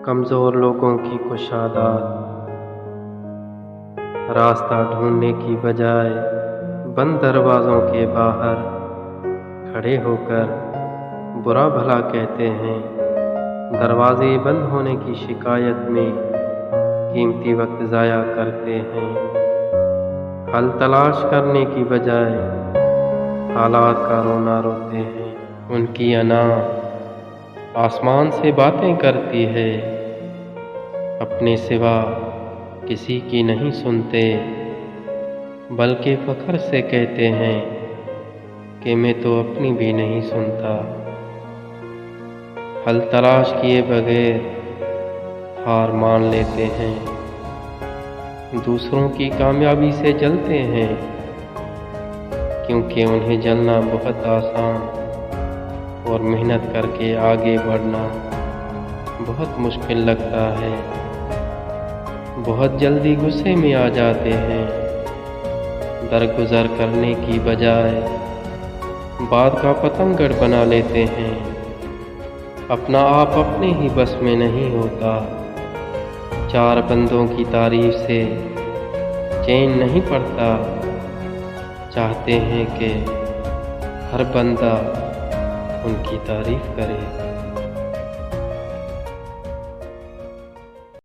कमज़ोर लोगों की कुशादात रास्ता ढूंढने की बजाय बंद दरवाज़ों के बाहर खड़े होकर बुरा भला कहते हैं। दरवाज़े बंद होने की शिकायत में कीमती वक्त ज़ाया करते हैं। हल तलाश करने की बजाय हालात का रोना रोते हैं। उनकी अना आसमान से बातें करती है, अपने सिवा किसी की नहीं सुनते, बल्कि फ़ख्र से कहते हैं कि मैं तो अपनी भी नहीं सुनता। हल तलाश किए बगैर हार मान लेते हैं, दूसरों की कामयाबी से जलते हैं, क्योंकि उन्हें जलना बहुत आसान और मेहनत करके आगे बढ़ना बहुत मुश्किल लगता है। बहुत जल्दी गुस्से में आ जाते हैं, दरगुजर करने की बजाय बात का पतंगड़ बना लेते हैं। अपना आप अपने ही बस में नहीं होता, चार बंदों की तारीफ से चैन नहीं पड़ता। चाहते हैं कि हर बंदा उनकी तारीफ करे।